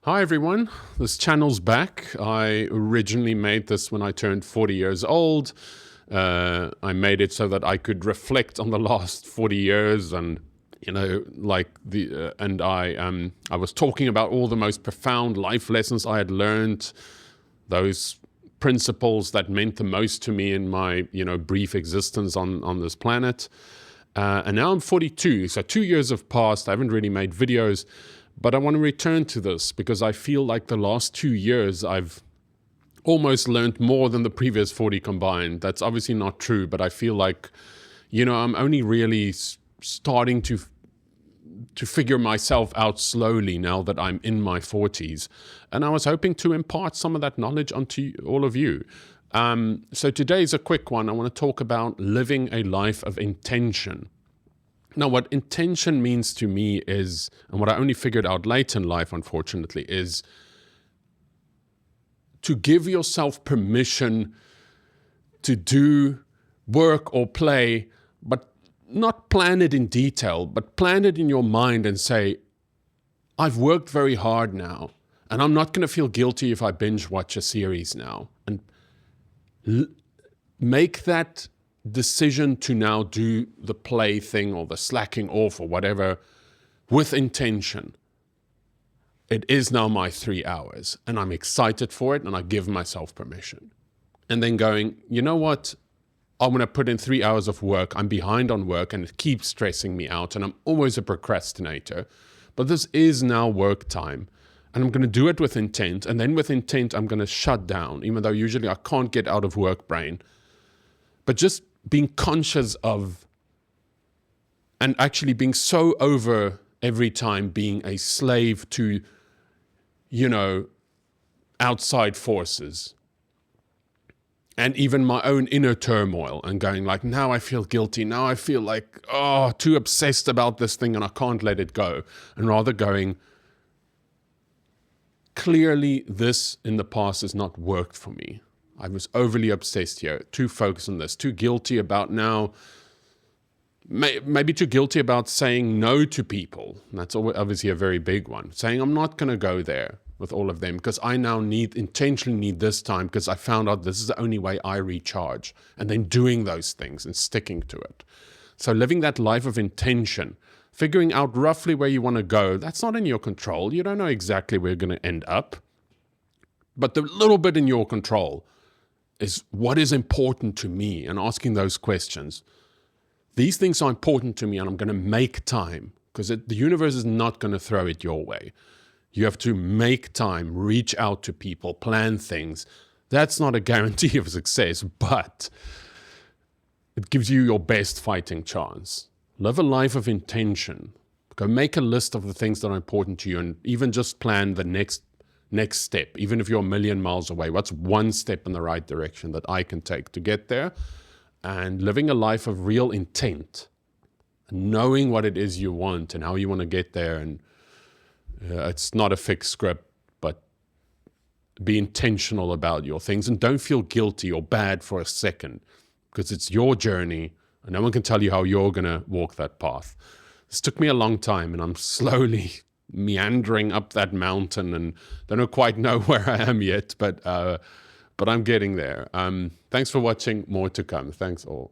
Hi everyone, this channel's back. I originally made this when I turned 40 years old. I made it so that I could reflect on the last 40 years and I was talking about all the most profound life lessons I had learned, those principles that meant the most to me in my brief existence on this planet. And now I'm 42, so 2 years have passed. I haven't really made videos. But I want to return to this because I feel like the last 2 years I've almost learned more than the previous 40 combined. That's obviously not true, but I feel like, I'm only really starting to figure myself out slowly now that I'm in my 40s. And I was hoping to impart some of that knowledge onto all of you. So today's a quick one. I want to talk about living a life of intention. Now, what intention means to me is, and what I only figured out late in life, unfortunately, is to give yourself permission to do work or play, but not plan it in detail, but plan it in your mind and say, I've worked very hard now, and I'm not going to feel guilty if I binge watch a series now. And make that decision to now do the play thing or the slacking off or whatever with intention. It is now my 3 hours and I'm excited for it and I give myself permission. And then going, you know what? I'm going to put in 3 hours of work. I'm behind on work and it keeps stressing me out and I'm always a procrastinator. But this is now work time and I'm going to do it with intent. And then with intent, I'm going to shut down, even though usually I can't get out of work brain. But just being conscious of, and actually being so over every time being a slave to, outside forces. And even my own inner turmoil and going like, now I feel guilty. Now I feel like, too obsessed about this thing and I can't let it go. And rather going, clearly this in the past has not worked for me. I was overly obsessed here, too focused on this, too guilty about now, maybe too guilty about saying no to people. And that's obviously a very big one. Saying I'm not going to go there with all of them because I now intentionally need this time because I found out this is the only way I recharge. And then doing those things and sticking to it. So living that life of intention, figuring out roughly where you want to go, that's not in your control. You don't know exactly where you're going to end up. But the little bit in your control is what is important to me and asking those questions. These things are important to me and I'm going to make time because the universe is not going to throw it your way. You have to make time, reach out to people, plan things. That's not a guarantee of success, but it gives you your best fighting chance. Live a life of intention. Go make a list of the things that are important to you and even just plan the next step, even if you're a million miles away. What's one step in the right direction that I can take to get there? And living a life of real intent, knowing what it is you want and how you want to get there. And it's not a fixed script, but be intentional about your things and don't feel guilty or bad for a second because it's your journey and no one can tell you how you're going to walk that path. This took me a long time and I'm slowly meandering up that mountain and don't quite know where I am yet, but I'm getting there. Thanks for watching. More to come. Thanks all.